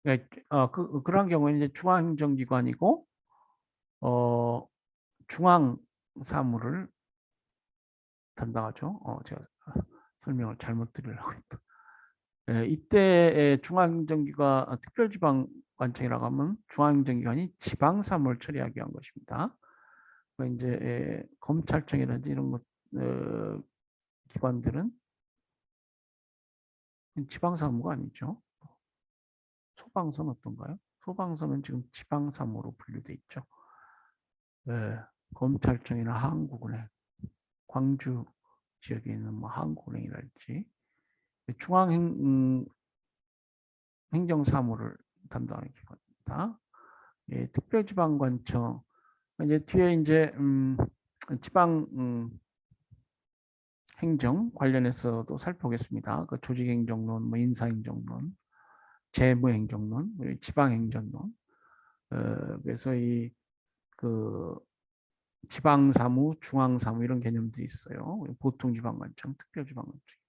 그러니까 그런 경우는 이제 중앙행정기관이고 어, 중앙 사무를 담당하죠. 제가 설명을 잘못 드리려고 했다. 이때 중앙행정기관 특별지방관청이라고 하면 중앙행정기관이 지방 사무를 처리하기 위한 것입니다. 이제 검찰청이라든지 이런 것 기관들은 지방 사무가 아니죠. 소방서는 어떤가요? 소방서는 지금 지방 사무로 분류돼 있죠. 검찰청이나 한국은행, 광주 지역에 있는 뭐 한국은행이랄지 중앙행정사무를 담당하는 기관입니다. 특별지방관청 이제 뒤에 이제 지방 행정 관련해서도 살펴보겠습니다. 그 조직행정론, 뭐 인사행정론, 재무행정론, 지방행정론. 그래서 그 지방사무, 중앙사무 이런 개념들이 있어요. 보통지방관청, 특별지방관청.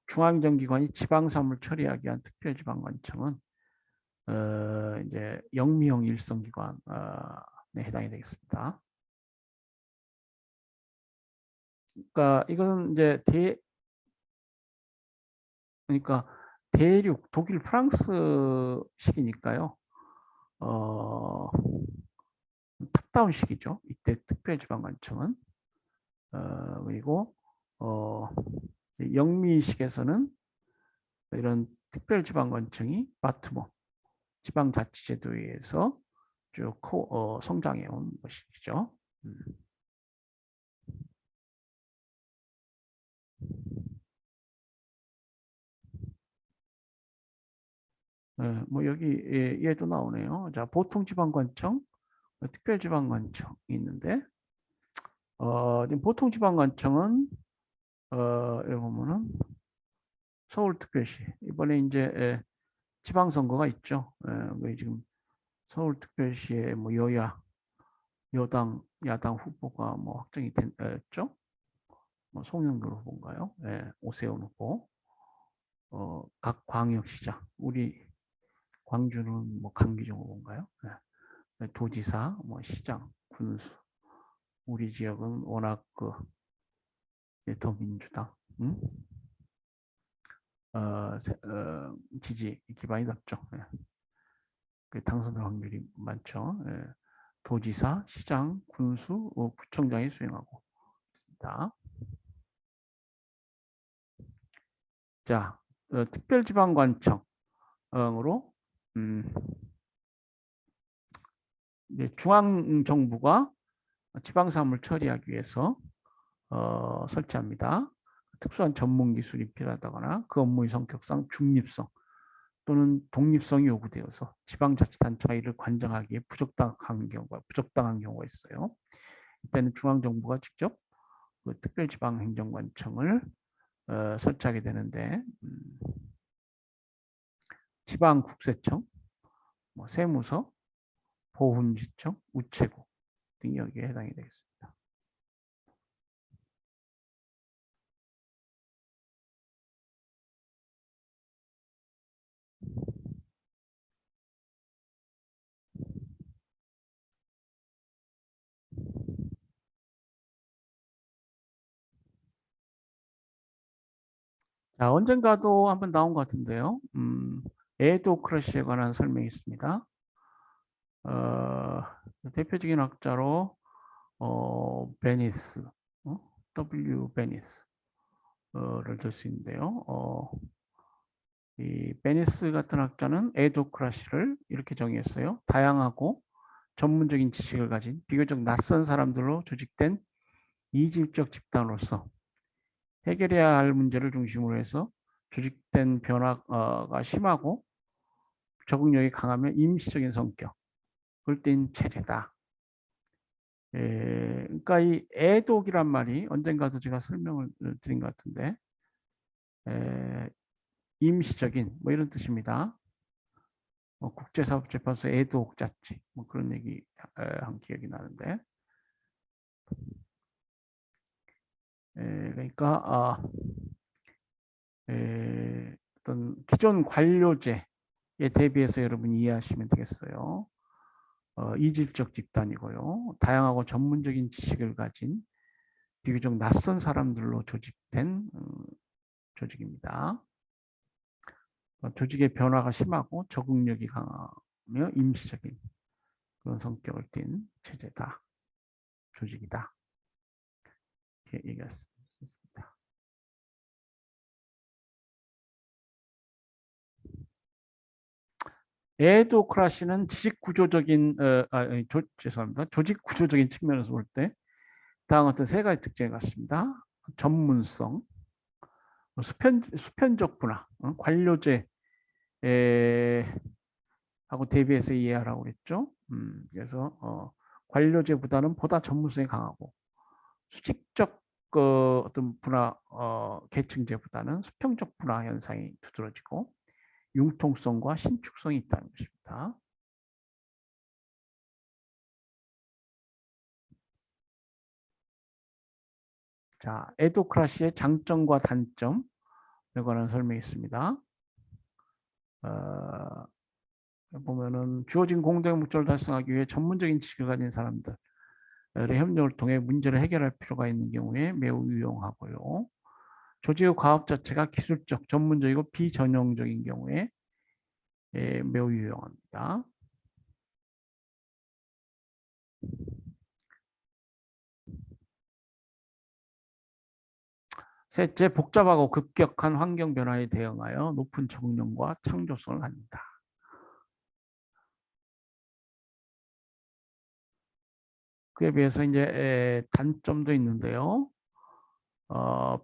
중앙정기관이 지방사무를 처리하기 위한 특별지방관청은 이제 영미형 일성기관에 해당이 되겠습니다. 그러니까 이거는 이제 그러니까 대륙 독일 프랑스식이니까요. 탑다운식이죠. 이때 특별지방관청은 그리고 영미식에서는 이런 특별지방관청이 바트모 지방자치제도에서 쭉 성장해 온 것이죠. 뭐 여기 얘도 나오네요. 자, 보통지방관청, 특별지방관청이 있는데 보통지방관청은 여기 보면은 서울특별시 이번에 이제 지방선거가 있죠. 지금 서울특별시에 뭐 여야, 여당, 야당 후보가 뭐 확정이 됐죠. 뭐 송영길 후보인가요? 오세훈 후보. 각 광역시장, 우리 광주는 뭐 강기정 후보인가요? 도지사, 뭐 시장, 군수. 우리 지역은 워낙 더민주당 지지 기반이 높죠. 당선 확률이 많죠. 도지사, 시장, 군수, 구청장이 수행하고 있습니다. 자, 특별지방관청으로 중앙정부가 지방사무를 처리하기 위해서 설치합니다. 특수한 전문기술이 필요하다거나 그 업무의 성격상 중립성 또는 독립성이 요구되어서 지방자치단체를 관장하기에 부적당한 경우가 있어요. 이때는 중앙정부가 직접 그 특별지방행정관청을 설치하게 되는데 지방국세청, 뭐 세무서, 보훈지청, 우체국 등이 여기에 해당이 되겠습니다. 자, 언젠가도 한번 나온 것 같은데요. 에도크러시에 관한 설명이 있습니다. 대표적인 학자로 베니스, W 베니스를 들 수 있는데요. 이 베니스 같은 학자는 에도크라시를 이렇게 정의했어요. 다양하고 전문적인 지식을 가진 비교적 낯선 사람들로 조직된 이질적 집단으로서 해결해야 할 문제를 중심으로 해서 조직된 변화가 심하고 적응력이 강하면 임시적인 성격, 을땐 체제다. 그러니까 이 애독이란 말이 언젠가도 제가 설명을 드린 것 같은데 임시적인 뭐 이런 뜻입니다. 국제사법재판소 애독자치 뭐 그런 얘기 한 기억이 나는데 그러니까 어떤 기존 관료제 대비해서 여러분 이해하시면 되겠어요. 이질적 집단이고요. 다양하고 전문적인 지식을 가진 비교적 낯선 사람들로 조직된 조직입니다. 조직의 변화가 심하고 적응력이 강하며 임시적인 그런 성격을 띤 체제다. 조직이다. 이렇게 얘기할 수 있습니다. 에도크라시는 지식 구조적인 죄송합니다. 조직 구조적인 측면에서 볼 때 다음 어떤 세 가지 특징이 같습니다. 전문성, 수편적 분화, 관료제 하고 대비해서 이해하라고 그랬죠. 그래서 관료제보다는 보다 전문성이 강하고 수직적 어떤 분화 계층제보다는 수평적 분화 현상이 두드러지고 융통성과 신축성이 있다는 것입니다. 자, 에도크라시의 장점과 단점에 관한 설명이 있습니다. 보면은 주어진 공동의 목적을 달성하기 위해 전문적인 지식을 가진 사람들의 협력을 통해 문제를 해결할 필요가 있는 경우에 매우 유용하고요. 조직의 과업 자체가 기술적, 전문적이고 비전형적인 경우에 매우 유용합니다. 셋째, 복잡하고 급격한 환경 변화에 대응하여 높은 적응력과 창조성을 갖는다. 그에 비해서 이제 단점도 있는데요.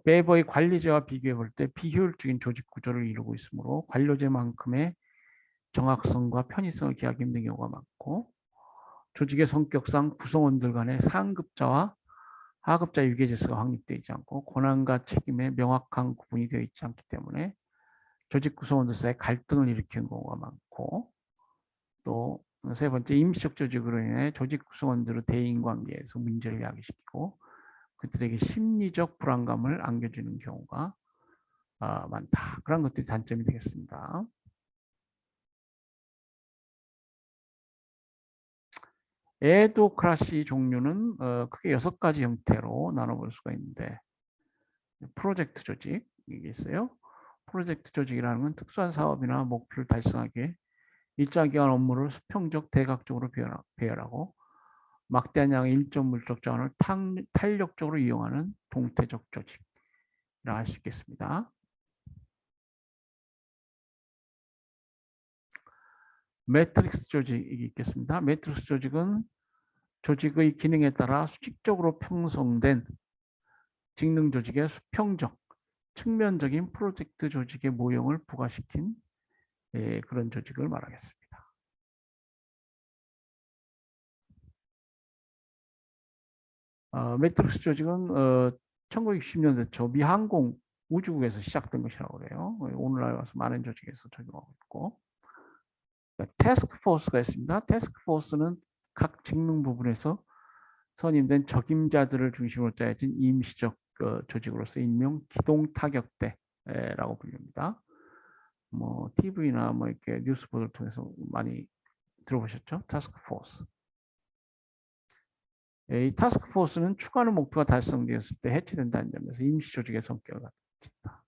베버의 관리제와 비교해 볼 때 비효율적인 조직 구조를 이루고 있으므로 관료제만큼의 정확성과 편의성을 기하기 힘든 경우가 많고 조직의 성격상 구성원들 간의 상급자와 하급자 유계 질서가 확립되어 있지 않고 권한과 책임의 명확한 구분이 되어 있지 않기 때문에 조직 구성원들 사이에 갈등을 일으키는 경우가 많고 또 세 번째 임시적 조직으로 인해 조직 구성원들의 대인관계에서 문제를 야기시키고 그들에게 심리적 불안감을 안겨주는 경우가 많다. 그런 것들이 단점이 되겠습니다. 에도크라시 종류는 크게 6가지 형태로 나눠볼 수가 있는데 프로젝트 조직이 있어요. 프로젝트 조직이라는 건 특수한 사업이나 목표를 달성하기 위해 일정 기간 업무를 수평적 대각적으로 배열하고 막대한 양의 일정 물적 자원을 탄력적으로 이용하는 동태적 조직이라 할 수 있겠습니다. 매트릭스 조직이 있겠습니다. 매트릭스 조직은 조직의 기능에 따라 수직적으로 형성된 직능 조직의 수평적, 측면적인 프로젝트 조직의 모형을 부과시킨 그런 조직을 말하겠습니다. 매트릭스 조직은 1960년대 초 미 항공 우주국에서 시작된 것이라고 그래요. 오늘날 와서 많은 조직에서 적용하고 있고 태스크포스가 있습니다. 태스크포스는 각 직능 부분에서 선임된 적임자들을 중심으로 짜여진 임시적 조직으로서 일명 기동 타격대라고 불립니다. 뭐 TV나 뭐 이렇게 뉴스 보도를 통해서 많이 들어보셨죠? 타스크포스. 이 타스크포스는 추가하는 목표가 달성되었을 때 해체된다는 점에서 임시조직의 성격을 갖습니다.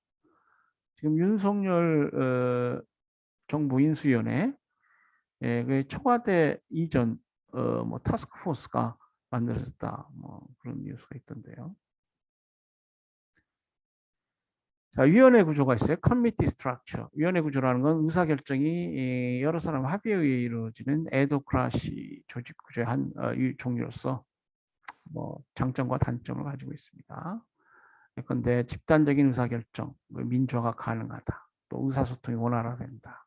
지금 윤석열 정부 인수위원회 그 청와대 이전 뭐 타스크포스가 만들어졌다 뭐 그런 뉴스가 있던데요. 자, 위원회 구조가 있어요. 커미티 스트럭처. 위원회 구조라는 건 의사결정이 여러 사람 합의에 의해 이루어지는 에도크라시 조직 구조의 한 종류로서 뭐 장점과 단점을 가지고 있습니다. 그런데 집단적인 의사결정, 민주화가 가능하다. 또 의사소통이 원활화된다.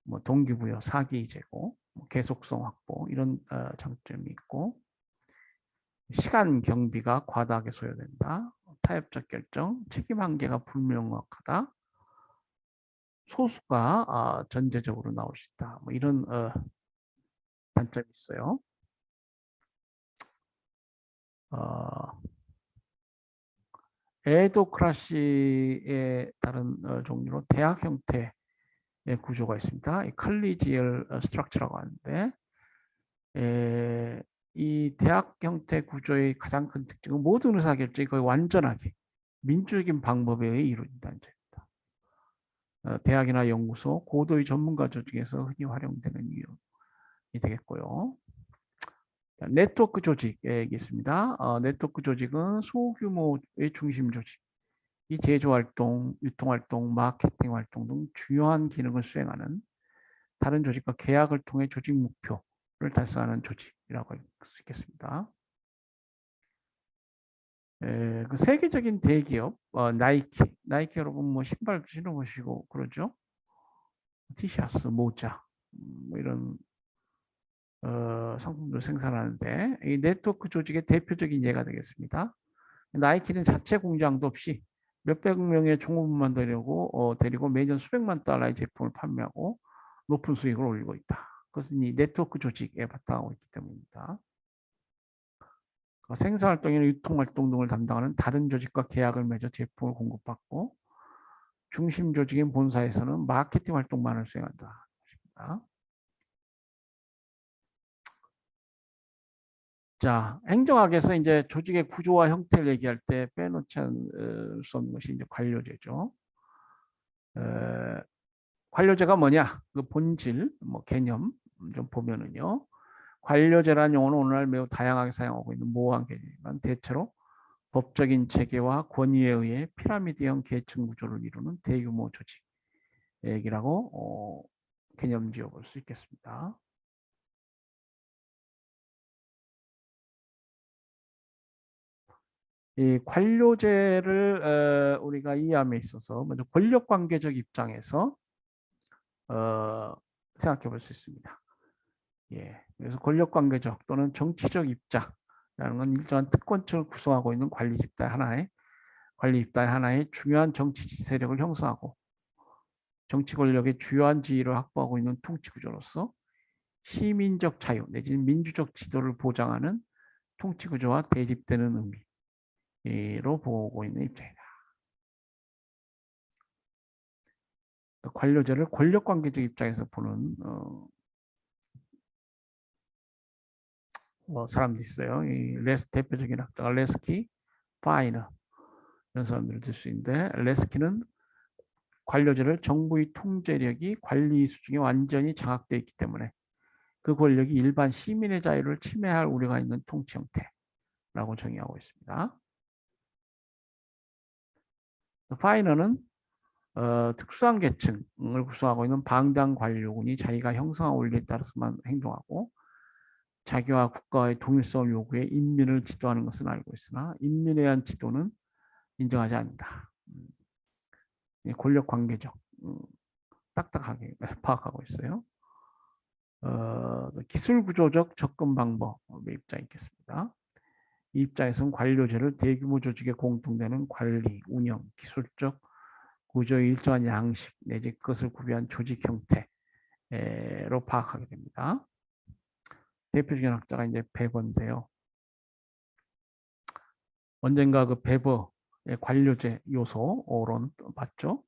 뭐 동기부여, 사기 제고, 계속성 확보 이런 장점이 있고 시간 경비가 과다하게 소요된다. 타협적 결정, 책임 한계가 불명확하다. 소수가 전제적으로 나올 수 있다. 뭐 이런 단점이 있어요. 에도크라시의 다른 종류로 대학 형태 구조가 있습니다. 이 컬리지얼 스트럭처라고 하는데 이 대학 형태 구조의 가장 큰 특징은 모든 의사결정이 거의 완전하게 민주적인 방법에 의해 이루어진다는 점입니다. 대학이나 연구소, 고도의 전문가 조직에서 흔히 활용되는 이유이 되겠고요. 네트워크 조직에 있습니다. 네트워크 조직은 소규모의 중심 조직, 이 제조활동, 유통활동, 마케팅 활동 등 중요한 기능을 수행하는 다른 조직과 계약을 통해 조직 목표를 달성하는 조직이라고 할 수 있겠습니다. 그 세계적인 대기업 나이키 여러분 뭐 신발도 신어보시고 그러죠. 티셔츠, 모자 뭐 이런 상품들 생산하는데 이 네트워크 조직의 대표적인 예가 되겠습니다. 나이키는 자체 공장도 없이 몇백 명의 종업원만 데리고 매년 수백만 달러의 제품을 판매하고 높은 수익을 올리고 있다. 그것은 이 네트워크 조직에 바탕하고 있기 때문입니다. 생산활동이나 유통활동 등을 담당하는 다른 조직과 계약을 맺어 제품을 공급받고 중심 조직인 본사에서는 마케팅 활동만을 수행한다. 자, 행정학에서 이제 조직의 구조와 형태를 얘기할 때 빼놓지 않을 수 없는 것이 이제 관료제죠. 관료제가 뭐냐? 그 본질, 뭐 개념 좀 보면은요. 관료제라는 용어는 오늘날 매우 다양하게 사용하고 있는 모호한 개념이지만 대체로 법적인 체계와 권위에 의해 피라미드형 계층 구조를 이루는 대규모 조직 얘기라고 개념 지어볼 수 있겠습니다. 이 관료제를 우리가 이해함에 있어서 먼저 권력관계적 입장에서 생각해 볼 수 있습니다. 예, 그래서 권력관계적 또는 정치적 입장이라는 건 일정한 특권층을 구성하고 있는 관리 집단 하나의 중요한 정치 세력을 형성하고 정치 권력의 주요한 지위를 확보하고 있는 통치 구조로서 시민적 자유 내지는 민주적 지도를 보장하는 통치 구조와 대립되는 의미로 보고 있는 입장이다. 관료제를 권력관계적 입장에서 보는 사람도 있어요. 대표적인 학자가 레스키, 파이너 이런 사람들을 들 수 있는데 레스키는 관료제를 정부의 통제력이 관리 수중에 완전히 장악되어 있기 때문에 그 권력이 일반 시민의 자유를 침해할 우려가 있는 통치 형태라고 정의하고 있습니다. 파이너는 특수한 계층을 구성하고 있는 방당 관료군이 자기가 형성한 원리에 따라서만 행동하고 자기와 국가의 동일성을 요구해 인민을 지도하는 것은 알고 있으나 인민에 대한 지도는 인정하지 않는다. 권력 관계적 딱딱하게 파악하고 있어요. 기술 구조적 접근 방법의 입장이 있겠습니다. 이 입장에서는 관료제를 대규모 조직에 공통되는 관리, 운영, 기술적 구조의 일정한 양식 내지 그것을 구비한 조직 형태로 파악하게 됩니다. 대표적인 학자가 이제 베버인데요. 언젠가 그 베버의 관료제 요소론 봤죠?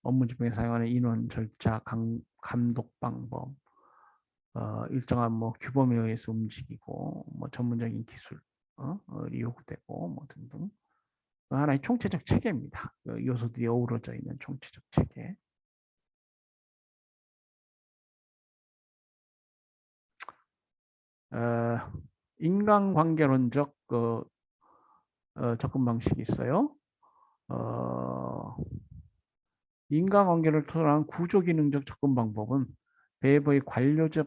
업무 집행에 사용하는 인원, 절차, 감독 방법, 일정한 뭐 규범에 의해서 움직이고 뭐 전문적인 기술 요구되고 뭐 등등 하나의 총체적 체계입니다. 그 요소들이 어우러져 있는 총체적 체계. 인간관계론적 접근 방식이 있어요. 어, 인간관계를 토대한 구조기능적 접근 방법은 베이버의 관료제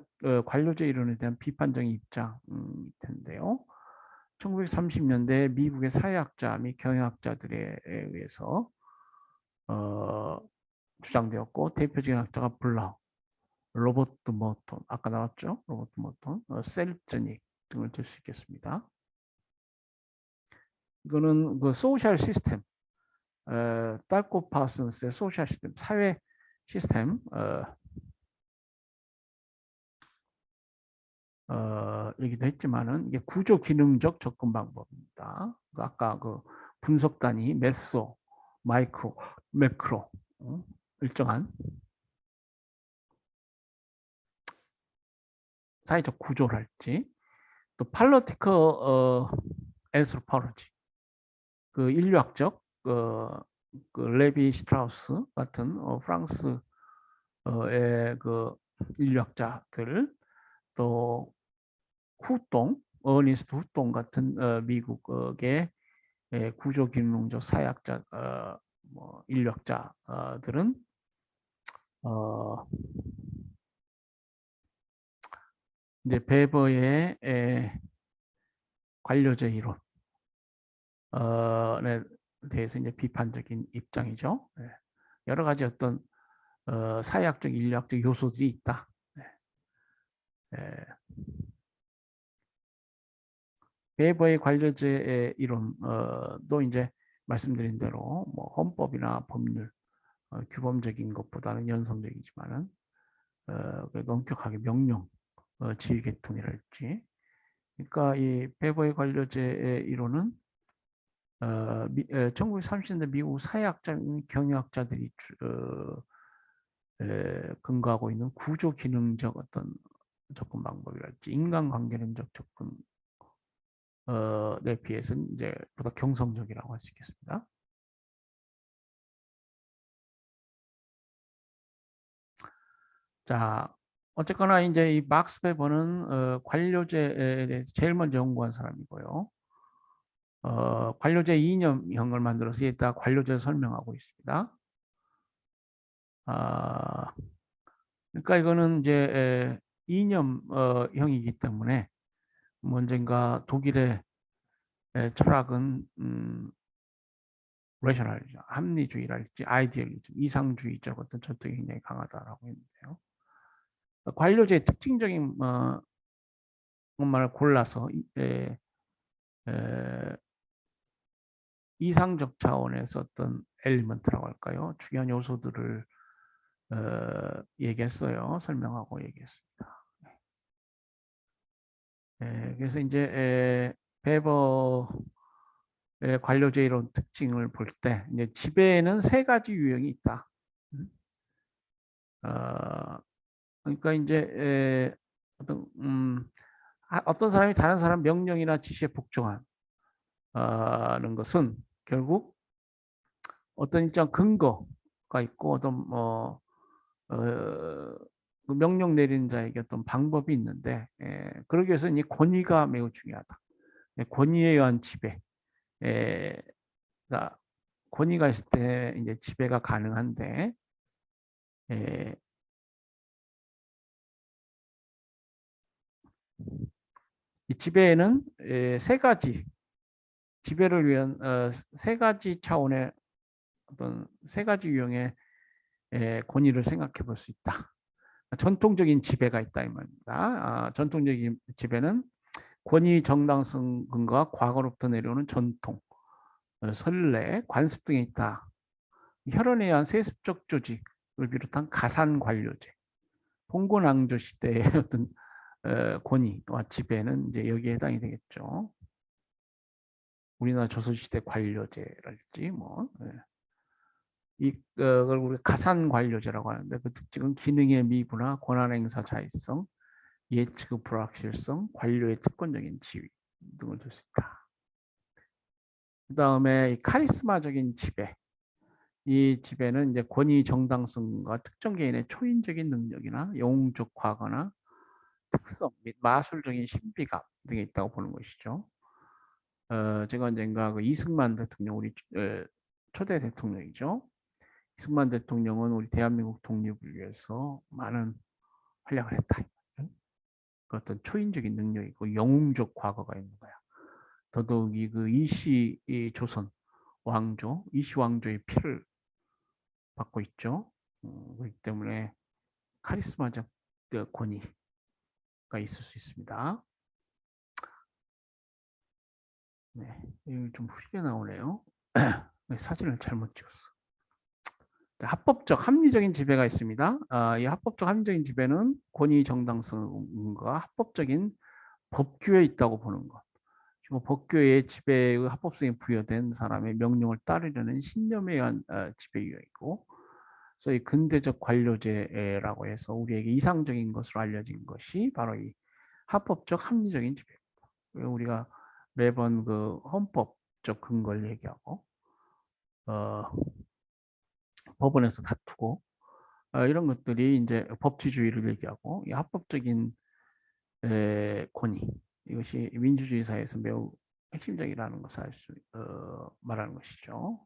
이론에 대한 비판적인 입장일 텐데요. 1930년대 미국의 사회학자 및 경영학자들에 의해서 주장되었고 대표적인 학자가 블라우, 로버트 머턴, 아까 나왔죠? 로버트 머턴, 셀즈닉 등을 들 수 있겠습니다. 이거는 그 소셜 시스템, 딸코 파슨스의 소셜 시스템, 사회 시스템 얘기도 했지만은 이게 구조 기능적 접근 방법입니다. 아까 그 분석 단위 메소, 마이크로, 매크로 일정한 사회적 구조랄지, 또 political anthropology, 그 인류학적 그 레비 스트라우스 같은 프랑스의 그 인류학자들, 또 후동, 어니스트 후동 같은 미국의 구조기능적 사회학자, 뭐 인류학자들은 이제 베버의 관료제 이론에 대해서 이제 비판적인 입장이죠. 여러 가지 어떤 사회학적, 인류학적 요소들이 있다. 베버의 관료제의 이론도 이제 말씀드린 대로 뭐 헌법이나 법률 규범적인 것보다는 연성적이지만은 그래도 엄격하게 명령 지휘 계통이랄지. 그러니까 이 베버의 관료제의 이론은 1930년대 미국 사회학자, 경영학자들이 근거하고 있는 구조 기능적 어떤 접근 방법이랄지 인간관계론적 접근 에 비해서는 이제 보다 경성적이라고 할 수 있겠습니다. 자, 어쨌거나 이제 이 막스 베버는 관료제에 대해서 제일 먼저 연구한 사람이고요. 관료제 이념형을 만들어서 이따 관료제를 설명하고 있습니다. 그러니까 이거는 이제 이념형이기 때문에 언젠가 독일의 철학은 레셔널리즘, 합리주의랄지 아이디얼리즘, 이상주의적 어떤 전통이 굉장히 강하다라고 했는데요. 관료제의 특징적인 것만을 골라서 이상적 차원에서 어떤 엘리먼트라고 할까요? 중요한 요소들을 얘기했어요. 설명하고 얘기했습니다. 그래서 이제 베버의 관료제 이론 특징을 볼 때 이제 지배에는 세 가지 유형이 있다. 그러니까 이제 어떤 사람이 다른 사람 명령이나 지시에 복종하는 것은 결국 어떤 일정 근거가 있고 어떤 그 명령 내리는 자에게 어떤 방법이 있는데 그러기 위해서는 이 권위가 매우 중요하다. 권위에 의한 지배. 그러니까 권위가 있을 때 이제 지배가 가능한데 이 지배에는 세 가지 지배를 위한 세 가지 차원의 어떤 세 가지 유형의 권위를 생각해 볼 수 있다. 전통적인 지배가 있다 이 말입니다. 전통적인 지배는 권위 정당성 근거가 과거로부터 내려오는 전통, 선례, 관습 등에 있다. 혈연에 의한 세습적 조직을 비롯한 가산 관료제, 봉건왕조 시대의 어떤 권위와 지배는 이제 여기에 해당이 되겠죠. 우리나라 조선시대 관료제랄지 뭐 이걸 우리가 가산 관료제라고 하는데 그 특징은 기능의 미부나 권한 행사 자의성, 예측의 불확실성, 관료의 특권적인 지위 등을 들 수 있다. 그 다음에 카리스마적인 지배. 이 지배는 이제 권위 정당성과 특정 개인의 초인적인 능력이나 영웅적 과거나 특성 및 마술적인 신비감 등에 있다고 보는 것이죠. 제가 언젠가 그 이승만 대통령 우리 초대 대통령이죠. 이승만 대통령은 우리 대한민국 독립을 위해서 많은 활약을 했다. 그 어떤 초인적인 능력이고 영웅적 과거가 있는 거야. 더더욱이 그 이시 조선 왕조, 이시 왕조의 피를 받고 있죠. 그렇기 때문에 카리스마적 권위가 있을 수 있습니다. 네, 이거 좀 흐리게 나오네요. 사진을 잘못 찍었어. 합법적, 합리적인 지배가 있습니다. 이 합법적, 합리적인 지배는 권위 정당성과 합법적인 법규에 있다고 보는 것. 그리고 법규의 지배의 합법성이 부여된 사람의 명령을 따르려는 신념에 의한 지배유형이고, 소위 근대적 관료제라고 해서 우리에게 이상적인 것으로 알려진 것이 바로 이 합법적 합리적인 지배입니다. 우리가 매번 그 헌법적 근거를 얘기하고 어, 법원에서 다투고 이런 것들이 이제 법치주의를 얘기하고 이 합법적인 권위 이것이 민주주의 사회에서 매우 핵심적이라는 것을 말하는 것이죠.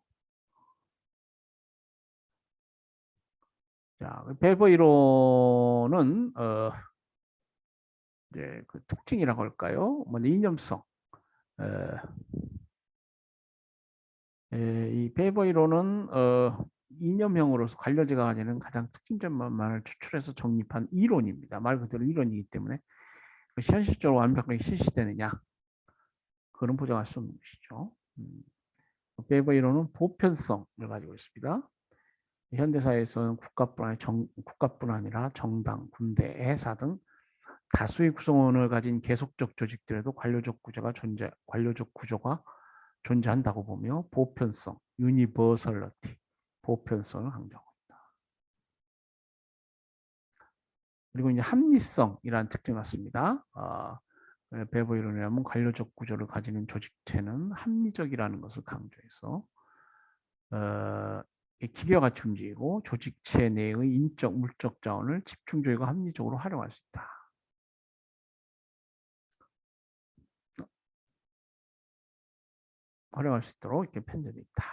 자, 배버 이론은 이제 그 특징이라고 할까요? 먼저 이념성. 이 배버 이론은 이념형으로서 관료제가 가지는 가장 특징점만을 추출해서 정립한 이론입니다. 말 그대로 이론이기 때문에 현실적으로 완벽하게 실시되느냐 그런 보장할 수 없는 것이죠. 배버 이론은 보편성을 가지고 있습니다. 현대사회에서는 국가뿐 아니라 정당, 군대, 회사 등 다수의 구성원을 가진 계속적 조직들에도 관료적 구조가 존재한다고 보며 보편성, 유니버설러티, 보편성을 강조합니다. 그리고 이제 합리성이라는 특징을 갖습니다. 배버 이론에 의하면 관료적 구조를 가지는 조직체는 합리적이라는 것을 강조해서 기계와 같이 움직이고 조직체 내의 인적, 물적 자원을 집중적이고 합리적으로 활용할 수 있다. 활용할 수 있도록 이렇게 편제되어 있다.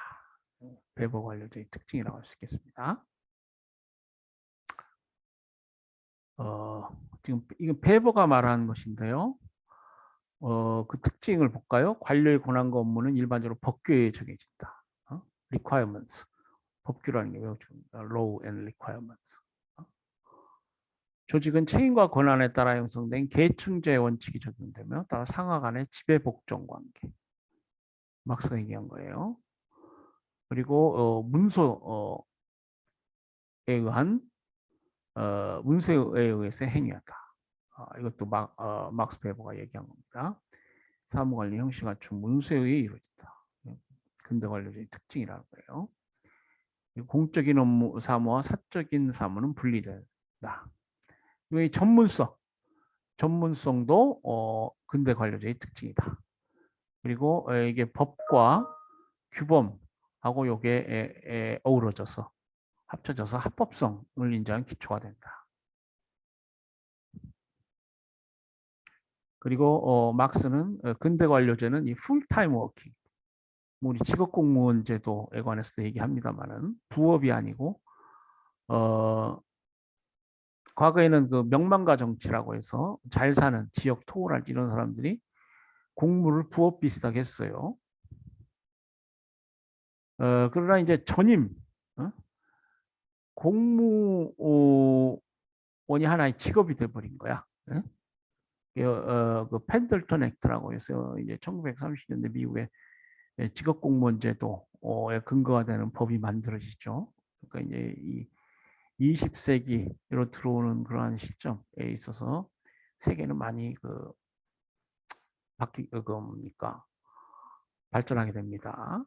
배버 관료제의 특징이라고 할 수 있겠습니다. 지금 이건 배버가 말하는 것인데요. 그 특징을 볼까요? 관료의 권한과 업무는 일반적으로 법규에 정해진다. requirements. 법규라는 게 매우 중요합니다. law and requirements. 조직은 책임과 권한에 따라 형성된 계층제 원칙이 적용되며 따라 상하 간의 지배 복종 관계. 막스가 얘기한 거예요. 그리고 문서에 의한 문서에 의해서 행위하다. 이것도 막스 베버가 얘기한 겁니다. 사무관리 형식 갖춘 문서에 의해 이루어진다. 근대 관료제의 특징이라는 거예요. 공적인 업무 사무와 사적인 사무는 분리된다. 이 전문성도 근대 관료제의 특징이다. 그리고 이게 법과 규범하고 요게 어우러져서 합쳐져서 합법성을 인정한 기초가 된다. 그리고 막스는 근대 관료제는 이 풀타임 워킹, 우리 직업공무원제도에 관해서도 얘기합니다만은 부업이 아니고 과거에는 그 명망가 정치라고 해서 잘 사는 지역 토호랄지 이런 사람들이 공무를 부업 비슷하게 했어요. 그러나 이제 전임 공무원이 하나의 직업이 돼버린 거야. 그 펜들턴 액트라고 해서 이제 1930년대 미국의 직업공무원 제도에 근거가 되는 법이 만들어지죠. 그러니까 이제 이 20세기로 들어오는 그러한 시점에 있어서 세계는 많이 뭡니까 발전하게 됩니다.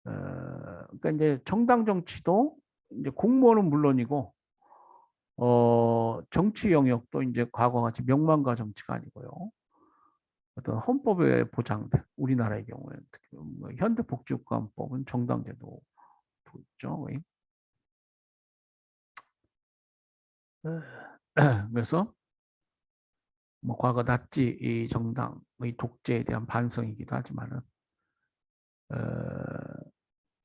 그러니까 이제 정당 정치도 이제 공무원은 물론이고 정치 영역도 이제 과거 같이 명망가 정치가 아니고요. 어떤 헌법에 보장된 우리나라의 경우에는 특히 뭐 현대복지국가법은 정당제도 있죠. 그래서 뭐 과거 나치 이 정당의 독재에 대한 반성이기도 하지만은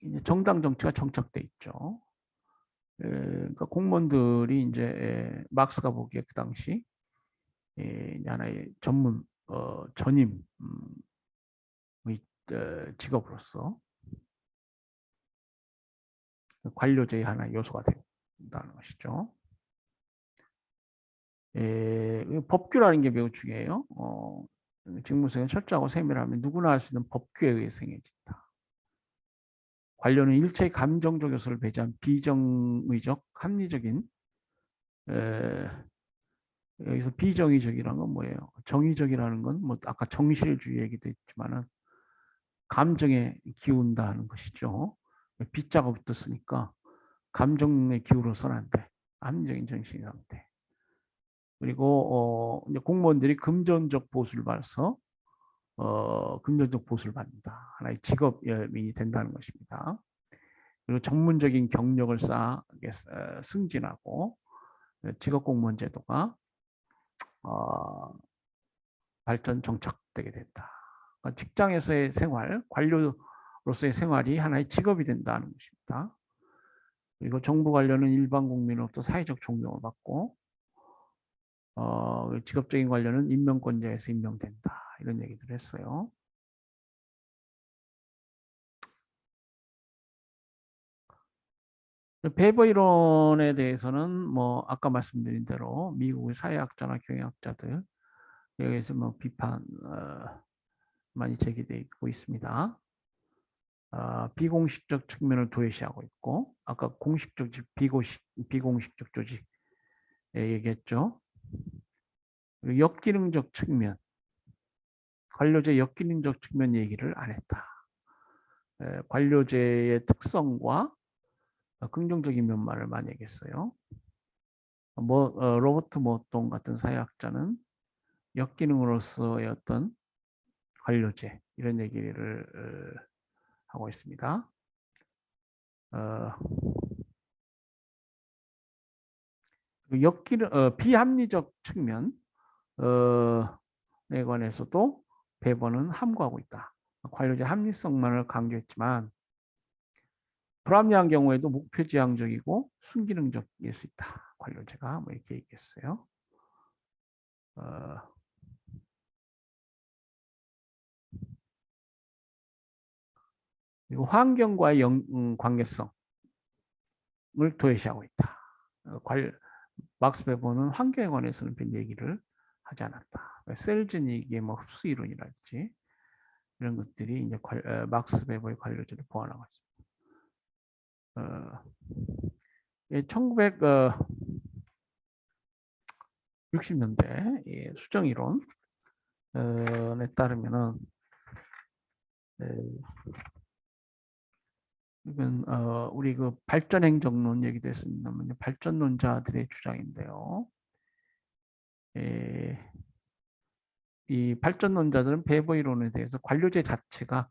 이제 정당 정치가 정착돼 있죠. 그러니까 공무원들이 이제 막스가 보기에 그 당시 하나의 전임 직업으로서 관료제의 하나의 요소가 된다는 것이죠. 법규라는 게 매우 중요해요. 직무수행은 철저하고 세밀하면 누구나 할 수 있는 법규에 의해서 행해진다. 관료는 일체의 감정적 요소를 배제한 비정의적, 합리적인 여기서 비정의적이라는 건 뭐예요? 정의적이라는 건 뭐 아까 정실주의 얘기도 했지만은 감정에 기운다는 것이죠. 빗자가 붙었으니까 감정에 기울어서는 안 돼. 합리적인 정신 상태. 그리고 이제 공무원들이 금전적 보수를 받아서 금전적 보수를 받는다. 하나의 직업이 된다는 것입니다. 그리고 전문적인 경력을 쌓아 승진하고 직업 공무원 제도가 발전 정착되게 된다. 그러니까 직장에서의 생활, 관료로서의 생활이 하나의 직업이 된다는 것입니다. 그리고 정부 관료는 일반 국민으로부터 사회적 존경을 받고 직업적인 관료는 임명권자에서 임명된다. 이런 얘기들을 했어요. 베버 이론에 대해서는 뭐 아까 말씀드린 대로 미국의 사회학자나 경영학자들 여기에서 뭐 비판 많이 제기되고 있습니다. 비공식적 측면을 도외시하고 있고 아까 공식적 비공식적 조직 얘기했죠. 그리고 역기능적 측면 관료제 역기능적 측면 얘기를 안 했다. 관료제의 특성과 긍정적인 면만을 많이 얘기했어요. 로버트 모통 같은 사회학자는 역기능으로서의 어떤 관료제 이런 얘기를 하고 있습니다. 비합리적 측면에 관해서도 베버는 함구하고 있다. 관료제 합리성만을 강조했지만 불합리한 경우에도 목표지향적이고 순기능적일 수 있다. 관료제가 뭐 이렇게 얘기했어요. 그리고 환경과의 관계성을 도외시하고 있다. 막스 베버는 환경에 관해서는 별 얘기를 하지 않았다. 셀즈닉의 뭐 흡수 이론이랄지 이런 것들이 이제 막스 베버의 관료제를 보완하고 있습니다. 1960년대 수정 이론에 따르면은 이건 우리 그 발전 행정론 얘기도 했습니다만 발전론자들의 주장인데요. 이 발전론자들은 베버 이론에 대해서 관료제 자체가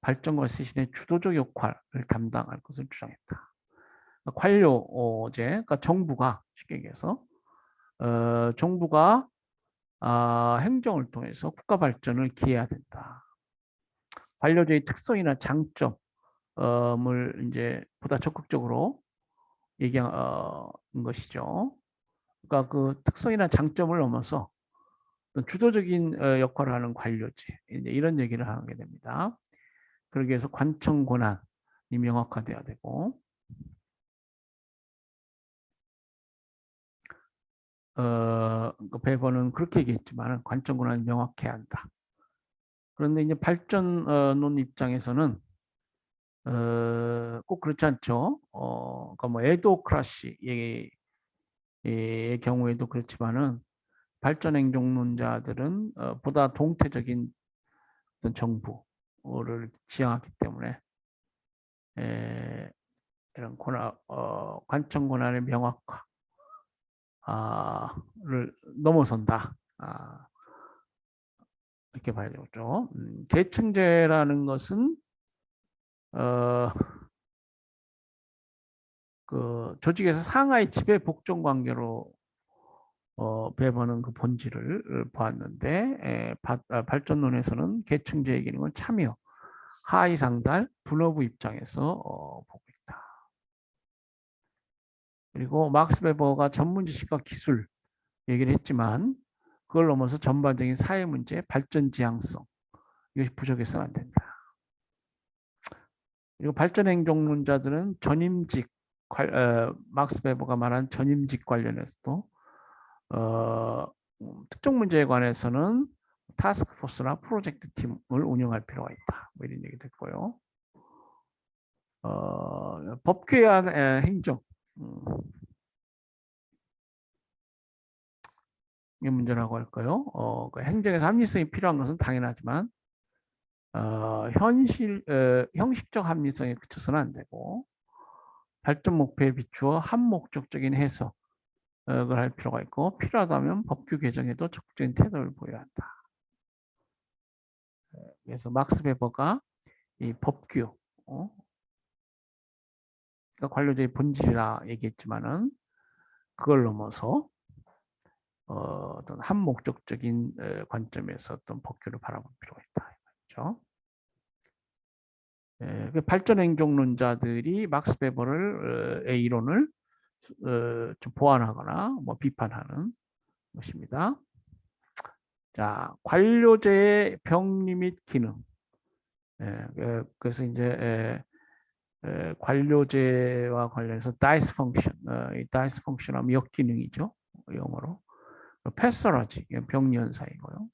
발전과 쇄신의 주도적 역할을 담당할 것을 주장했다. 관료제, 그러니까 정부가 쉽게 얘기해서 정부가 행정을 통해서 국가 발전을 기해야 된다. 관료제의 특성이나 장점을 이제 보다 적극적으로 얘기한 것이죠. 그러니까 그 특성이나 장점을 넘어서 주도적인 역할을 하는 관료제 이런 얘기를 하게 됩니다. 그러기 위해서 관청 권한이 명확화돼야 되고 베버는 그렇게 얘기했지만 관청 권한이 명확해야 한다. 그런데 이제 발전론 입장에서는 꼭 그렇지 않죠. 그러니까 뭐 에도크라시의 경우에도 그렇지만은 발전행정론자들은 보다 동태적인 어떤 정부를 지향하기 때문에 이런 관청 권한의 명확화를 넘어선다. 이렇게 봐야 되겠죠. 계층제라는 것은 그 조직에서 상하의 지배 복종 관계로 베버는 그 본질을 보았는데 발전론에서는 계층제의 기능은 참여, 하위 상달, 분업부 입장에서 보고 있다. 그리고 막스 베버가 전문 지식과 기술 얘기를 했지만 그걸 넘어서 전반적인 사회 문제, 발전 지향성 이것이 부족해서는 안 된다. 그리고 발전 행정론자들은 전임직 막스 베버가 말한 전임직 관련해서도 특정 문제에 관해서는 타스크포스나 프로젝트 팀을 운영할 필요가 있다. 뭐 이런 얘기 됐고요. 법규안 행정 이 문제라고 할까요? 그 행정에서 합리성이 필요한 것은 당연하지만 형식적 합리성에 그쳐서는 안 되고 발전 목표에 비추어 한목적적인 해석 그걸 할 필요가 있고 필요하다면 법규 개정에도 적극적인 태도를 보여야 한다. 그래서 막스 베버가 이 법규, 그러니까 관료제의 본질이라 얘기했지만은 그걸 넘어서 어떤 한 목적적인 관점에서 어떤 법규를 바라볼 필요가 있다. 그렇죠? 그 발전 행동론자들이 막스 베버의 이론을 좀 보완하거나 뭐 비판하는 것입니다. 자, 관료제의 병리 및 기능. 그래서 이제 관료제와 관련해서 다이스 펑션, 이 다이스 펑션하면 역기능이죠. 영어로. 패서라지, 병리 현상이고요.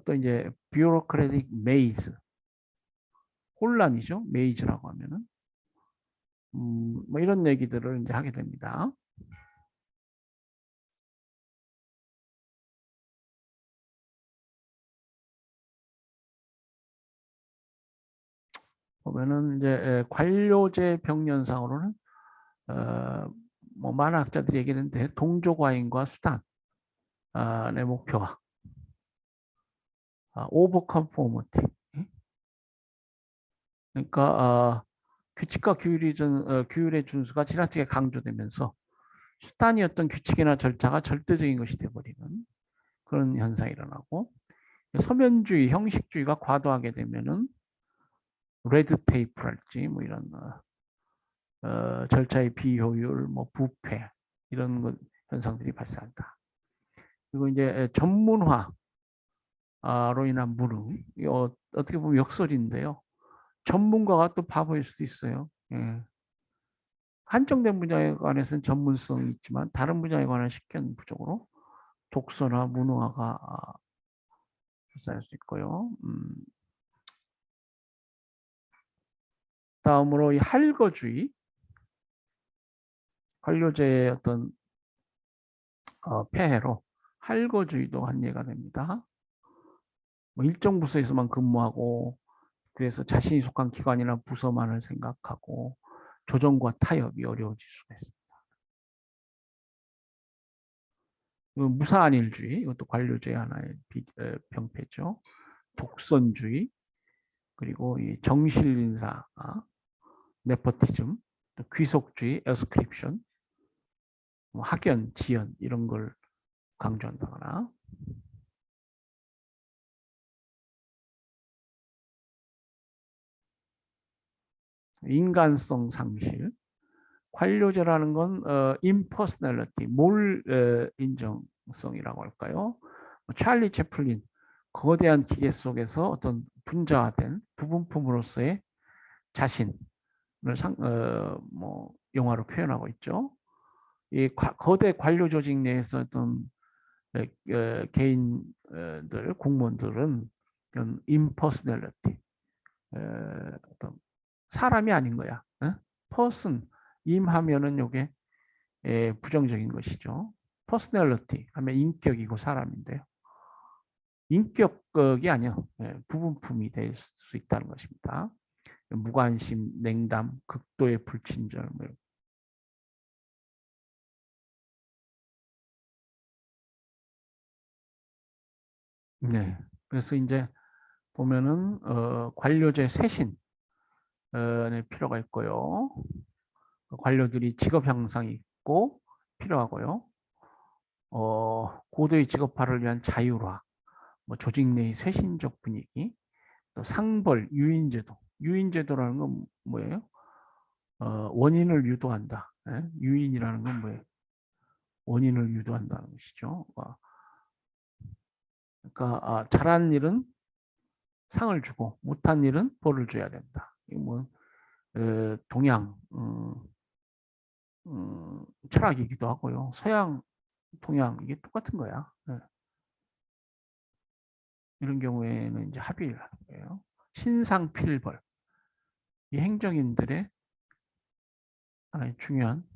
또 이제 뷰로크래틱 메이즈, 혼란이죠. 메이즈라고 하면은. 뭐 이런 얘기들을 이제 하게 됩니다. 보면은 이제 관료제 병리현상으로는 뭐 많은 학자들이 얘기하는데 동조과잉과 수단의 목표와 오버 컨포머티, 그러니까 규칙과 규율의 준수가 지나치게 강조되면서 수단이 어떤 규칙이나 절차가 절대적인 것이 되어버리는 그런 현상이 일어나고, 서면주의, 형식주의가 과도하게 되면은 레드 테이프랄지 뭐 이런 절차의 비효율, 뭐 부패 이런 현상들이 발생한다. 그리고 이제 전문화로 인한 무능, 어떻게 보면 역설인데요. 전문가가 또 바보일 수도 있어요. 예. 한정된 분야에 관해서는 전문성이 있지만 다른 분야에 관한 식견 부족으로 독서나 문화가 발생할 수 있고요. 다음으로 이 할거주의, 관료제의 어떤 폐해로 할거주의도 한 예가 됩니다. 뭐 일정 부서에서만 근무하고 그래서 자신이 속한 기관이나 부서만을 생각하고 조정과 타협이 어려워질 수가 있습니다. 무사안일주의, 이것도 관료제의 하나의 병폐죠. 독선주의, 그리고 이 정실인사, 네포티즘, 또 귀속주의, 에스크립션, 학연, 지연 이런 걸 강조한다거나, 인간성 상실, 관료제라는 건 impersonality, 몰 인정성이라고 할까요? 찰리 채플린, 거대한 기계 속에서 어떤 분자화된 부분품으로서의 자신을 뭐 영화로 표현하고 있죠. 이 거대 관료 조직 내에서 어떤 개인들, 공무원들은 impersonality, 어떤 사람이 아닌 거야. person, 임하면은 요게 부정적인 것이죠. 퍼스널리티 하면 인격이고 사람인데요. 인격이 아니요. 부분품이 될 수 있다는 것입니다. 무관심, 냉담, 극도의 불친절. 네. 그래서 이제 보면은 관료제 쇄신의 필요가 있고요. 관료들이 직업 향상이 있고 필요하고요. 고도의 직업화를 위한 자율화, 뭐 조직 내의 쇄신적 분위기, 또 상벌, 유인제도. 유인제도라는 건 뭐예요? 원인을 유도한다. 유인이라는 건 뭐예요? 원인을 유도한다는 것이죠. 그러니까 잘한 일은 상을 주고 못한 일은 벌을 줘야 된다. 이거 뭐 동양 철학이기도 하고요. 서양, 동양 이게 똑같은 거야. 이런 경우에는 이제 합의를 하는 거예요. 신상필벌. 이 행정인들의 하나의 중요한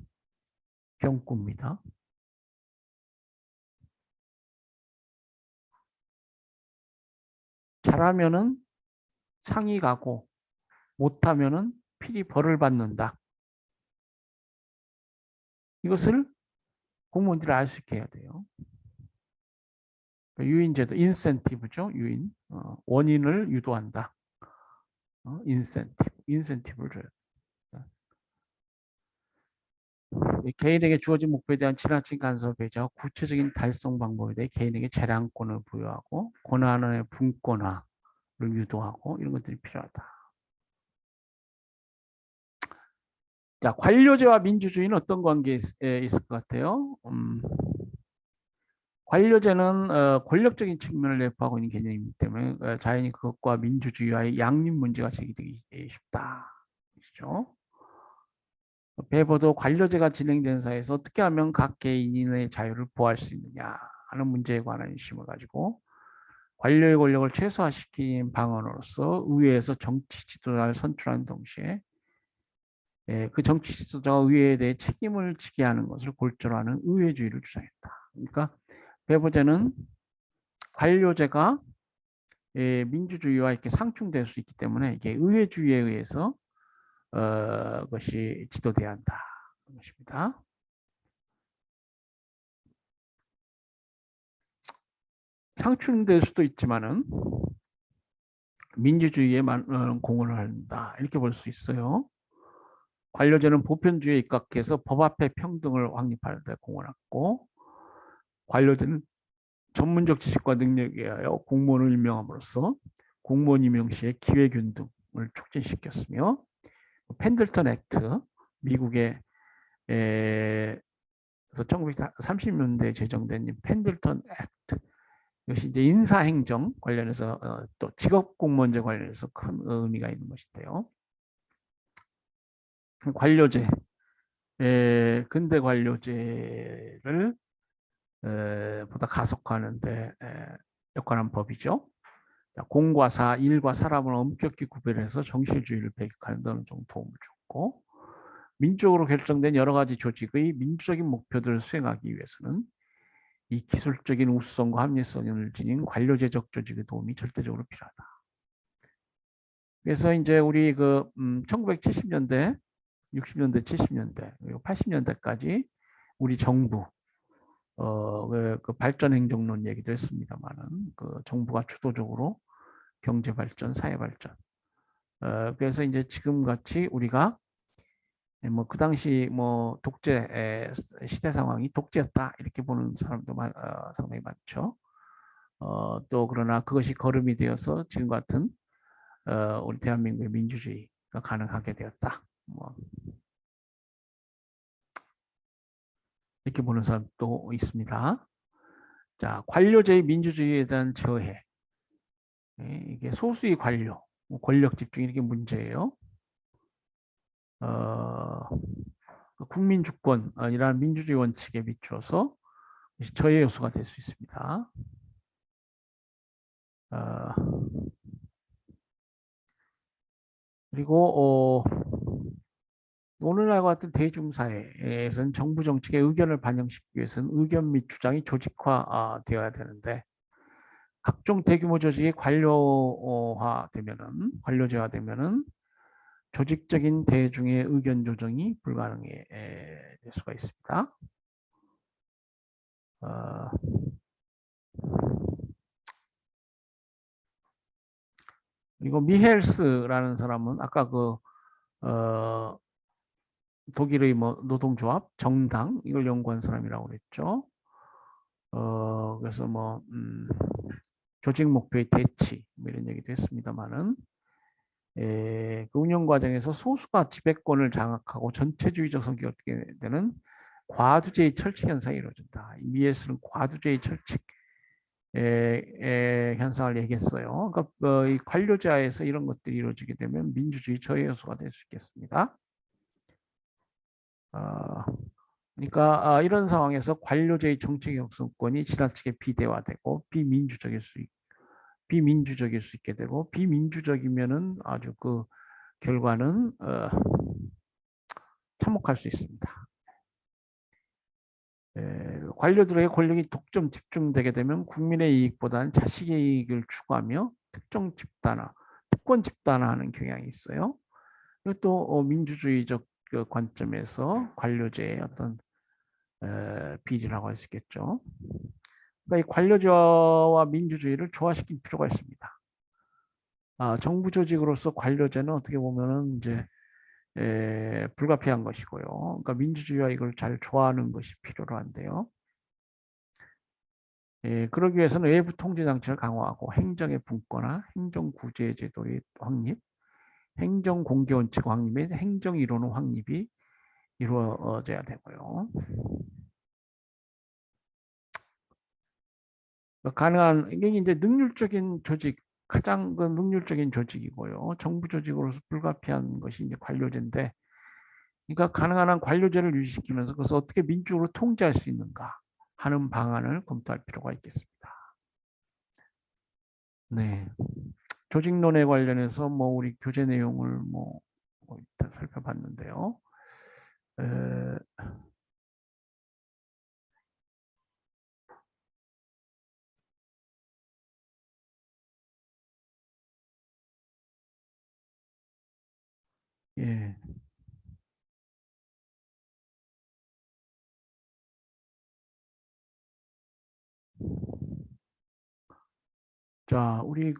경구입니다. 잘하면은 상이 가고 못하면은 필히 벌을 받는다. 이것을 공무원들이 알 수 있게 해야 돼요. 유인제도, 인센티브죠. 유인. 원인을 유도한다. 인센티브를 줘요. 개인에게 주어진 목표에 대한 지나친 간섭을 배제하고 구체적인 달성 방법에 대해 개인에게 재량권을 부여하고 권한의 분권화를 유도하고 이런 것들이 필요하다. 자, 관료제와 민주주의는 어떤 관계에 있을 것 같아요? 관료제는 권력적인 측면을 내포하고 있는 개념이기 때문에 자연히 그것과 민주주의와의 양립 문제가 제기되기 쉽다. 그렇죠? 배보도 관료제가 진행된 사회에서 어떻게 하면 각 개인의 자유를 보호할 수 있느냐 하는 문제에 관한 심을 가지고 관료의 권력을 최소화시키는 방안으로서 의회에서 정치 지도자를 선출하는 동시에 그 정치 지도자가 의회에 대해 책임을 지게 하는 것을 골자로 하는 의회주의를 주장했다. 그러니까 배보제는 관료제가 민주주의와 이렇게 상충될 수 있기 때문에 이게 의회주의에 의해서 것이 지도돼야 한다. 것입니다. 상충될 수도 있지만은 민주주의에 많은 공헌을 한다. 이렇게 볼 수 있어요. 관료제는 보편주의에 입각해서 법 앞에 평등을 확립하는 데 공헌했고 관료제는 전문적 지식과 능력에 의하여 공무원을 임명함으로써 공무원 임용 시의 기회균등을 촉진시켰으며 펜들턴 액트, 미국의 1930년대에 제정된 펜들턴 액트, 이것이 이제 인사행정 관련해서 또 직업공무원제 관련해서 큰 의미가 있는 것인데요. 관료제, 근대 관료제를 보다 가속화하는데 역할한 법이죠. 공과 사, 일과 사람을 엄격히 구별해서 정실주의를 배격하는 데는 좀 도움을 줬고 민주적으로 결정된 여러 가지 조직의 민주적인 목표들을 수행하기 위해서는 이 기술적인 우수성과 합리성을 지닌 관료제적 조직의 도움이 절대적으로 필요하다. 그래서 이제 우리 1970년대, 60년대, 70년대, 그리고 80년대까지 우리 정부 그 발전 행정론 얘기도 했습니다만은 그 정부가 주도적으로 경제 발전, 사회 발전. 그래서 이제 지금 같이 우리가 뭐 그 당시 뭐 독재 시대 상황이 독재였다 이렇게 보는 사람도 상당히 많죠. 또 그러나 그것이 거름이 되어서 지금 같은 우리 대한민국의 민주주의가 가능하게 되었다. 뭐 이렇게 보는 사람도 있습니다. 자, 관료제의 민주주의에 대한 저해. 이게 소수의 관료, 권력 집중 이렇게 문제예요. 국민 주권이라는 민주주의 원칙에 비추어서 저해 요소가 될 수 있습니다. 그리고 오늘날과 같은 대중사회에서는 정부 정책의 의견을 반영시키기 위해서는 의견 및 주장이 조직화되어야 되는데 각종 대규모 조직이 관료제화되면은 조직적인 대중의 의견 조정이 불가능해 될 수가 있습니다. 그리고 미헬스라는 사람은 아까 독일의 뭐 노동조합, 정당 이걸 연구한 사람이라고 그랬죠. 그래서 뭐 조직 목표의 대치 뭐 이런 얘기도 했습니다만은 그 운영 과정에서 소수가 지배권을 장악하고 전체주의적 성격이 되는 과두제의 철칙 현상이 이루어진다. 미헬스는 과두제의 철칙 현상을 얘기했어요. 그러니까 이 관료제하에서 이런 것들이 이루어지게 되면 민주주의 저해 요소가 될 수 있겠습니다. 그러니까 이런 상황에서 관료제의 정책 형성권이 지나치게 비대화되고 비민주적일 수 있게 되고 비민주적이면은 아주 그 결과는 참혹할 수 있습니다. 관료들의 권력이 독점 집중되게 되면 국민의 이익보다는 자식의 이익을 추구하며 특권 집단화하는 경향이 있어요. 또 민주주의적 그 관점에서 관료제의 어떤 비리라고 할 수 있겠죠. 그러니까 이 관료제와 민주주의를 조화시킬 필요가 있습니다. 정부 조직으로서 관료제는 어떻게 보면은 이제 불가피한 것이고요. 그러니까 민주주의와 이걸 잘 조화하는 것이 필요로 한데요. 그러기 위해서는 외부 통제 장치를 강화하고 행정의 분권화, 행정 구제 제도의 확립, 행정 공개 원칙 확립 및 행정 이론 확립이 이루어져야 되고요. 가능한 이게 이제 능률적인 조직 가장 그 능률적인 조직이고요. 정부 조직으로서 불가피한 것이 이제 관료제인데, 그러니까 가능한 한 관료제를 유지시키면서 그것을 어떻게 민주적으로 통제할 수 있는가 하는 방안을 검토할 필요가 있겠습니다. 네, 조직론에 관련해서 뭐 우리 교재 내용을 뭐 일단 살펴봤는데요. 에, 예. 자, 우리